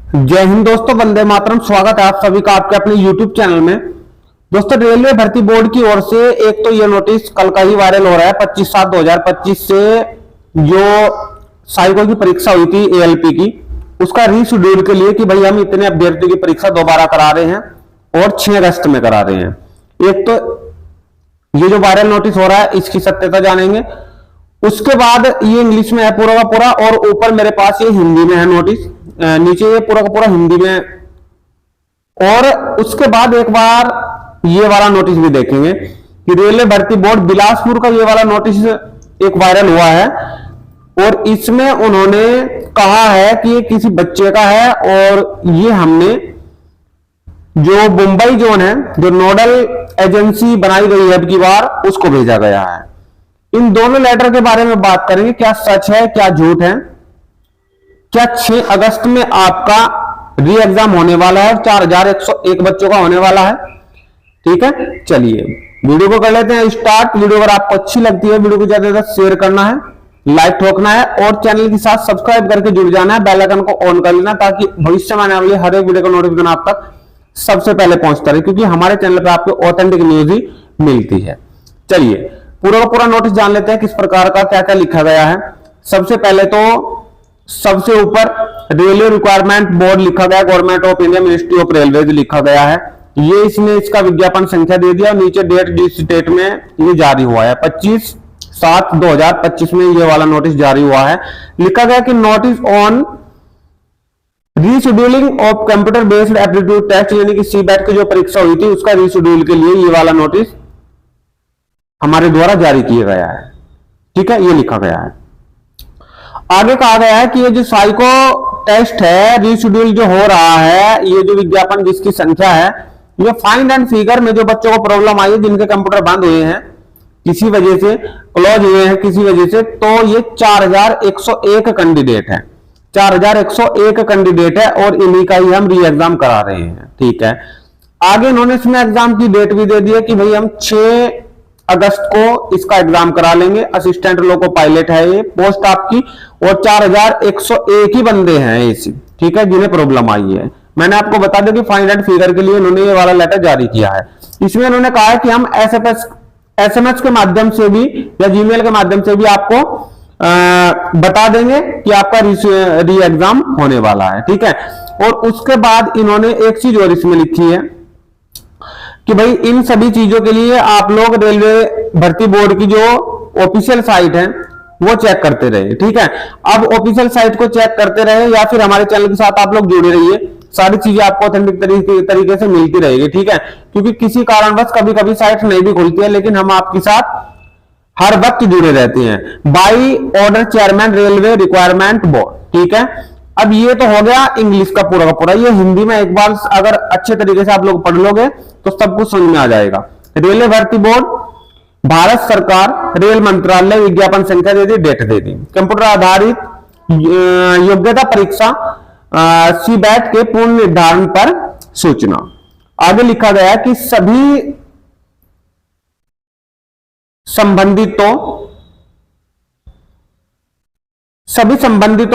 जय हिंद दोस्तों, वंदे मातरम। स्वागत है आप सभी का आपके अपने YouTube चैनल में। दोस्तों, रेलवे भर्ती बोर्ड की ओर से एक तो ये नोटिस कल का ही वायरल हो रहा है 25/7/2025 से जो साइको की परीक्षा हुई थी ALP की, उसका रीशेड्यूल के लिए कि भाई हम इतने अभ्यर्थियों की परीक्षा दोबारा करा रहे हैं और 6 अगस्त में करा रहे हैं। एक तो ये जो वायरल नोटिस हो रहा है इसकी सत्यता जानेंगे, उसके बाद ये इंग्लिश में है पूरा का पूरा और ऊपर मेरे पास ये हिंदी में है नोटिस, नीचे ये पूरा का पूरा हिंदी में। और उसके बाद एक बार ये वाला नोटिस भी देखेंगे कि रेलवे भर्ती बोर्ड बिलासपुर का ये वाला नोटिस एक वायरल हुआ है और इसमें उन्होंने कहा है कि ये किसी बच्चे का है और ये हमने जो मुंबई जोन है, जो नोडल एजेंसी बनाई गई है अब की बार, उसको भेजा गया है। इन दोनों लेटर के बारे में बात करेंगे, क्या सच है क्या झूठ है, क्या 6 अगस्त में आपका री एग्जाम होने वाला है, 4101 बच्चों का होने वाला है। ठीक है, चलिए वीडियो को कर लेते हैं स्टार्ट। वीडियो अगर आपको अच्छी लगती है, वीडियो को ज्यादा से ज्यादा शेयर करना है, लाइक ठोकना है और चैनल के साथ सब्सक्राइब करके जुड़ जाना है, बेल आइकन को ऑन कर लेना ताकि भविष्य में आने वाली हर एक वीडियो का नोटिफिकेशन आप तक सबसे पहले पहुंचता रहे, क्योंकि हमारे चैनल पर आपको ऑथेंटिक न्यूज ही मिलती है। चलिए पूरा का पूरा नोटिस जान लेते हैं किस प्रकार का क्या क्या लिखा गया है। सबसे पहले तो सबसे ऊपर रेलवे रिक्वायरमेंट बोर्ड लिखा गया, government of India ministry of railways लिखा गया है। ये इसने इसका विज्ञापन संख्या दे दिया और नीचे डेट जिस डेट में ये जारी हुआ है 25/7/2025 में ये वाला नोटिस जारी हुआ है। लिखा गया कि notice on rescheduling of computer based aptitude test, यानी कि CBAT की जो परीक्षा हुई थी उसका रीशेड्यूल के लिए ये वाला नोटिस हमारे द्वारा जारी किया गया है। ठीक है, ये लिखा गया है। आगे कहा गया है कि ये जो साइको टेस्ट है, रीशेड्यूल जो हो रहा है, ये जो विज्ञापन जिसकी संख्या है, ये फाइंड एंड फिगर में जो बच्चों को प्रॉब्लम आई है, जिनके कंप्यूटर बंद हुए हैं किसी वजह से, क्लोज हुए हैं किसी वजह से, तो ये 4101 कैंडिडेट है, 4101 कैंडिडेट है और इन्हीं का ही हम री एग्जाम करा रहे हैं। ठीक है, आगे इन्होंने इसमें एग्जाम की डेट भी दे दी है कि भाई हम 6 अगस्त को इसका एग्जाम करा लेंगे। असिस्टेंट लोको पायलट है ये पोस्ट आपकी और 4101 ही बंदे हैं ऐसे, ठीक है, जिन्हें प्रॉब्लम आई है। मैंने आपको बता दिया कि फाइंड एंड फिगर के लिए उन्होंने ये वाला लेटर जारी किया है। इसमें उन्होंने कहा है कि हम SMS के माध्यम से भी या जीमेल के माध्यम से भी आपको बता देंगे कि आपका री एग्जाम होने वाला है। ठीक है, और उसके बाद इन्होंने एक चीज और इसमें लिखी है कि भाई इन सभी चीजों के लिए आप लोग रेलवे भर्ती बोर्ड की जो ऑफिशियल साइट है वो चेक करते रहे। ठीक है, अब ऑफिशियल साइट को चेक करते रहे या फिर हमारे चैनल के साथ आप लोग जुड़े रहिए, सारी चीजें आपको ऑथेंटिक तरीके से मिलती रहेगी। ठीक है, क्योंकि किसी कारणवश कभी कभी साइट नहीं भी खुलती है, लेकिन हम आपके साथ हर वक्त जुड़े रहते हैं। By order chairman railway requirement board. ठीक है, अब ये तो हो गया इंग्लिश का पूरा ये हिंदी में एक बार अगर अच्छे तरीके से आप लोग पढ़ लोगे तो सब कुछ समझ में आ जाएगा। रेलवे भर्ती बोर्ड, भारत सरकार, रेल मंत्रालय, विज्ञापन संख्या दे दी, डेट दे दी, कंप्यूटर आधारित योग्यता परीक्षा CBAT के पूर्ण निर्धारण पर सूचना। आगे लिखा गया कि सभी संबंधितों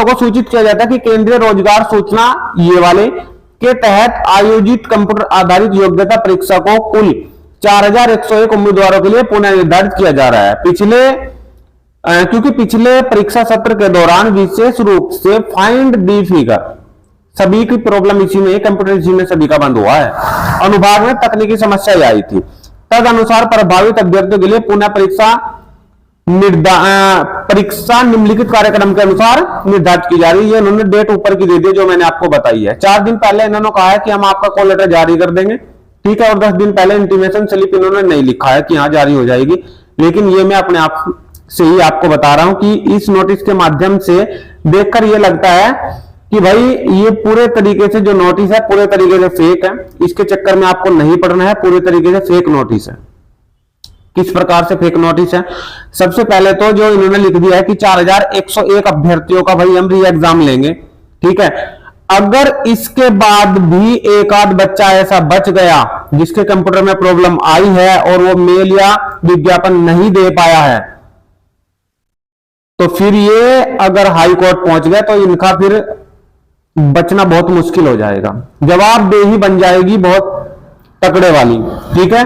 को सूचित किया जाता है कि केंद्रीय रोजगार सूचना ये वाले के तहत आयोजित कंप्यूटर आधारित योग्यता परीक्षा को कुल 4101 उम्मीदवारों के लिए पुनः निर्धारित किया जा रहा है। क्योंकि पिछले परीक्षा सत्र के दौरान विशेष रूप से फाइंड दी फिगर, सभी की प्रॉब्लम इसी में, कंप्यूटर इसी में सभी का बंद हुआ है, अनुभाग में तकनीकी समस्या आई थी। तद अनुसार प्रभावित अभ्यर्थियों के लिए पुनः परीक्षा निम्नलिखित कार्यक्रम के अनुसार निर्धारित की जा रही है। इन्होंने डेट ऊपर की दे दी जो मैंने आपको बताई है। 4 दिन पहले इन्होंने कहा है कि हम आपका कॉल लेटर जारी कर देंगे। ठीक है, और 10 दिन पहले इंटीमेशन स्लिप इन्होंने नहीं लिखा है कि हाँ जारी हो जाएगी, लेकिन ये मैं अपने आप से ही आपको बता रहा हूं कि इस नोटिस के माध्यम से देखकर ये लगता है कि भाई ये पूरे तरीके से जो नोटिस है पूरे तरीके से फेक है। इसके चक्कर में आपको नहीं पढ़ना है, पूरे तरीके से फेक नोटिस है। किस प्रकार से फेक नोटिस है? सबसे पहले तो जो इन्होंने लिख दिया है कि 4101 अभ्यर्थियों का भाई हम री एग्जाम लेंगे। ठीक है, अगर इसके बाद भी एक आध बच्चा ऐसा बच गया जिसके कंप्यूटर में प्रॉब्लम आई है और वो मेल या विज्ञापन नहीं दे पाया है, तो फिर ये अगर हाई कोर्ट पहुंच गए तो इनका फिर बचना बहुत मुश्किल हो जाएगा, जवाबदेही बन जाएगी बहुत तकड़े वाली। ठीक है,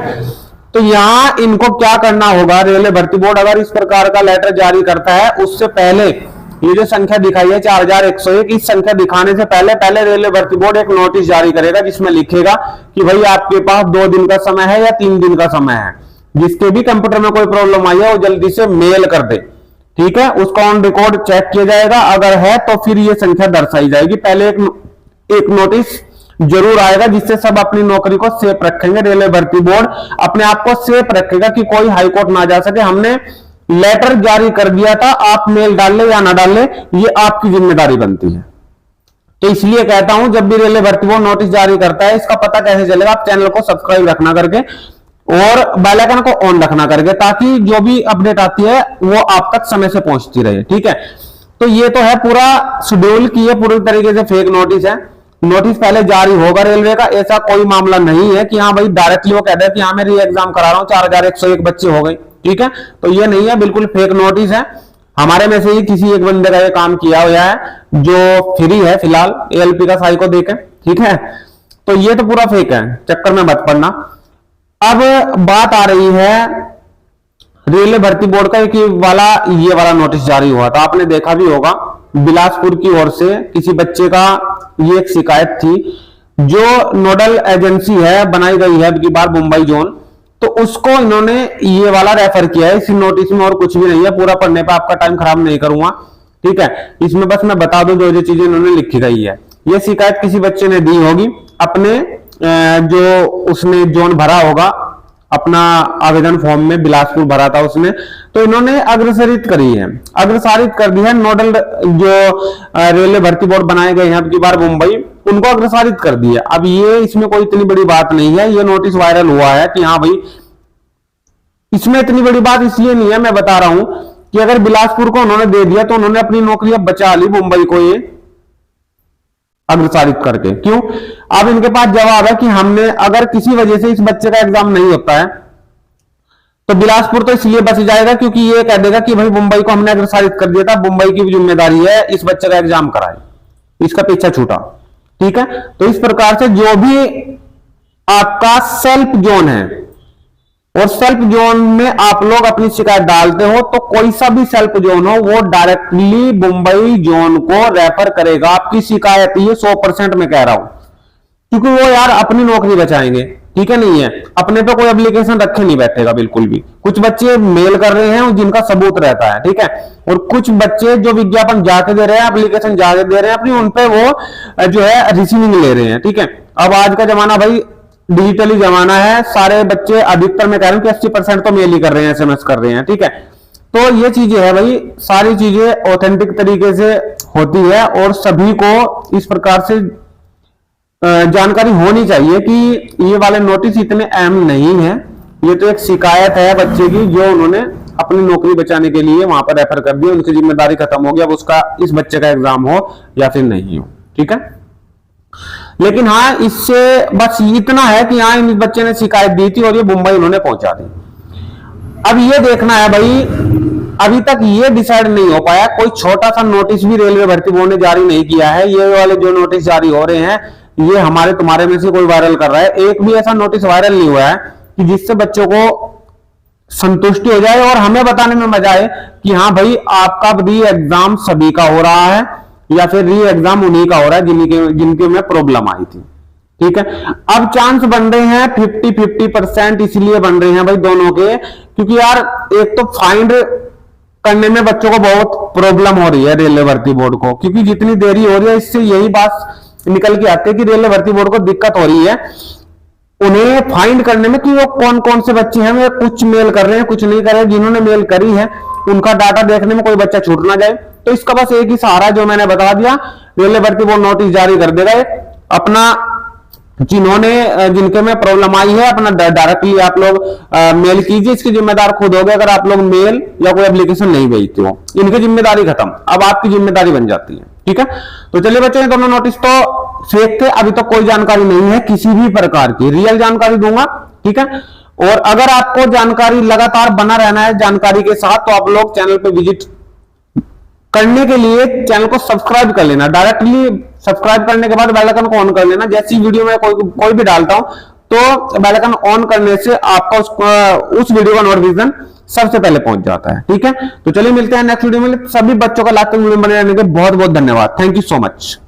तो यहां इनको क्या करना होगा, रेलवे भर्ती बोर्ड अगर इस प्रकार का लेटर जारी करता है उससे पहले ये जो संख्या दिखाई है 4101, इस संख्या दिखाने से पहले पहले रेलवे भर्ती बोर्ड एक नोटिस जारी करेगा जिसमें लिखेगा कि भाई आपके पास 2 दिन का समय है या 3 दिन का समय है, जिसके भी कंप्यूटर में कोई प्रॉब्लम आई है वो जल्दी से मेल कर दे। ठीक है, उसका ऑन रिकॉर्ड चेक किया जाएगा, अगर है तो फिर ये संख्या दर्शाई जाएगी। पहले एक नोटिस जरूर आएगा जिससे सब अपनी नौकरी को सेफ रखेंगे। रेलवे भर्ती बोर्ड अपने आप को सेफ रखेगा कि कोई हाईकोर्ट ना जा सके, हमने लेटर जारी कर दिया था, आप मेल डाल ले या ना डाल ले, ये आपकी जिम्मेदारी बनती है। तो इसलिए कहता हूं जब भी रेलवे भर्ती बोर्ड नोटिस जारी करता है इसका पता कैसे चलेगा, आप चैनल को सब्सक्राइब रखना करके और बेल आइकन को ऑन रखना करके, ताकि जो भी अपडेट आती है वो आप तक समय से पहुंचती रहे। ठीक है, तो ये तो है पूरा शेड्यूल की, ये पूरी तरीके से फेक नोटिस है। नोटिस पहले जारी होगा रेलवे का, ऐसा कोई मामला नहीं है कि हाँ भाई डायरेक्टली वो कहते हैं कि हाँ मैं री एग्जाम करा रहा हूं 4101 बच्चे हो गए। ठीक है, तो ये नहीं है, बिल्कुल फेक नोटिस है। हमारे में से ही किसी एक बंदे का ये काम किया हुआ है जो फ्री है फिलहाल एएलपी का साई को देके। ठीक है, तो ये तो पूरा फेक है, चक्कर में मत पड़ना। अब बात आ रही है रेलवे भर्ती बोर्ड का एक ये वाला नोटिस जारी हुआ था, आपने देखा भी होगा, बिलासपुर की ओर से किसी बच्चे का ये एक शिकायत थी, जो नोडल एजेंसी है बनाई गई है की बार मुंबई जोन, तो उसको इन्होंने ये वाला रेफर किया है इस नोटिस में, और कुछ भी नहीं है। पूरा पढ़ने पे आपका टाइम खराब नहीं करूंगा। ठीक है, इसमें बस मैं बता दूं जो जो चीजें इन्होंने लिखी गई है। ये शिकायत किसी बच्चे ने दी होगी अपने जो उसने जोन भरा होगा अपना आवेदन फॉर्म में, बिलासपुर भरा था उसने, तो इन्होंने अग्रसारित करी है, अग्रसारित कर दी है नोडल जो रेलवे भर्ती बोर्ड बनाए गए हैं अब की बार मुंबई, उनको अग्रसारित कर दी है। अब ये इसमें कोई इतनी बड़ी बात नहीं है, ये नोटिस वायरल हुआ है कि हाँ भाई इसमें इतनी बड़ी बात इसलिए नहीं है, मैं बता रहा हूं कि अगर बिलासपुर को उन्होंने दे दिया तो उन्होंने अपनी नौकरी अब बचा ली मुंबई को ये अग्रसारित करके। क्यों? अब इनके पास जवाब है कि हमने अगर किसी वजह से इस बच्चे का एग्जाम नहीं होता है तो बिलासपुर तो इसलिए बच जाएगा क्योंकि ये कह देगा कि भाई मुंबई को हमने अग्रसारित कर दिया था, मुंबई की भी जिम्मेदारी है इस बच्चे का एग्जाम कराए, इसका पीछा छूटा। ठीक है, तो इस प्रकार से जो भी आपका सेल्फ जोन है और सेल्फ जोन में आप लोग अपनी शिकायत डालते हो तो कोई सा भी सेल्फ जोन हो वो डायरेक्टली मुंबई जोन को रेफर करेगा आपकी शिकायत। ये 100% में कह रहा हूं, क्योंकि वो यार अपनी नौकरी बचाएंगे। ठीक है, नहीं है अपने पे कोई एप्लीकेशन रखे नहीं बैठेगा बिल्कुल भी। कुछ बच्चे मेल कर रहे हैं जिनका सबूत रहता है, ठीक है, और कुछ बच्चे जो विज्ञापन जाके दे रहे हैं, एप्लीकेशन जाके दे रहे हैं अपनी, उनपे वो जो है रिसीविंग ले रहे हैं। ठीक है, अब आज का जमाना भाई डिजिटली जमाना है, सारे बच्चे अधिकतर मैं कह रहा हूं कि 80% तो मेल ही कर रहे हैं, एसएमएस कर रहे हैं। ठीक है, तो ये चीजें है भाई, सारी चीजें ऑथेंटिक तरीके से होती है और सभी को इस प्रकार से जानकारी होनी चाहिए कि ये वाले नोटिस इतने अहम नहीं है, ये तो एक शिकायत है बच्चे की जो उन्होंने अपनी नौकरी बचाने के लिए वहां पर रेफर कर दिया, उनकी जिम्मेदारी खत्म हो गई, अब उसका इस बच्चे का एग्जाम हो या फिर नहीं हो। ठीक है, लेकिन हाँ इससे बस इतना है कि हाँ इस बच्चे ने शिकायत दी थी और ये मुंबई उन्होंने पहुंचा दी। अब ये देखना है भाई, अभी तक ये डिसाइड नहीं हो पाया, कोई छोटा सा नोटिस भी रेलवे भर्ती बोर्ड ने जारी नहीं किया है। ये वाले जो नोटिस जारी हो रहे हैं ये हमारे तुम्हारे में से कोई वायरल कर रहा है, एक भी ऐसा नोटिस वायरल नहीं हुआ है कि जिससे बच्चों को संतुष्टि हो जाए और हमें बताने में मजा आए कि हाँ भाई आपका री एग्जाम सभी का हो रहा है या फिर री एग्जाम उन्हीं का हो रहा है जिनके में प्रॉब्लम आई थी। ठीक है, अब चांस बन रहे हैं 50-50%, इसलिए बन रहे हैं भाई दोनों के, क्योंकि यार एक तो फाइंड करने में बच्चों को बहुत प्रॉब्लम हो रही है रेलवे भर्ती बोर्ड को, क्योंकि जितनी देरी हो रही है इससे यही बात निकल के आती है कि रेलवे भर्ती बोर्ड को दिक्कत हो रही है उन्हें फाइंड करने में कि वो कौन कौन से बच्चे हैं, वे कुछ मेल कर रहे हैं कुछ नहीं कर रहे हैं, जिन्होंने मेल करी है उनका डाटा देखने में कोई बच्चा छूट ना जाए। तो इसका बस एक ही सहारा जो मैंने बता दिया, रेलवे भर्ती बोर्ड नोटिस जारी कर देगा, अपना जिन्होंने जिनके में प्रॉब्लम आई है अपना डायरेक्टली आप लोग मेल कीजिए, इसकी जिम्मेदार खुद होगे अगर आप लोग मेल या कोई एप्लीकेशन नहीं भेजते हो, इनकी जिम्मेदारी खत्म, अब आपकी जिम्मेदारी बन जाती है। ठीक है, तो चलिए बच्चों ये दोनों नोटिस तो फेक थे, अभी तो कोई जानकारी नहीं है किसी भी प्रकार की, रियल जानकारी दूंगा। ठीक है, और अगर आपको जानकारी लगातार बना रहना है जानकारी के साथ तो आप लोग चैनल पे विजिट करने के लिए चैनल को सब्सक्राइब कर लेना, डायरेक्टली सब्सक्राइब करने के बाद बेल आइकन को ऑन कर लेना। जैसी वीडियो में कोई भी डालता हूं तो बेल आइकन ऑन करने से आपका उस वीडियो का नोटिफिकेशन सबसे पहले पहुंच जाता है। ठीक है, तो चलिए मिलते हैं नेक्स्ट वीडियो में। सभी बच्चों का लास्ट तक वीडियो बने रहने के बहुत बहुत धन्यवाद। Thank you so much.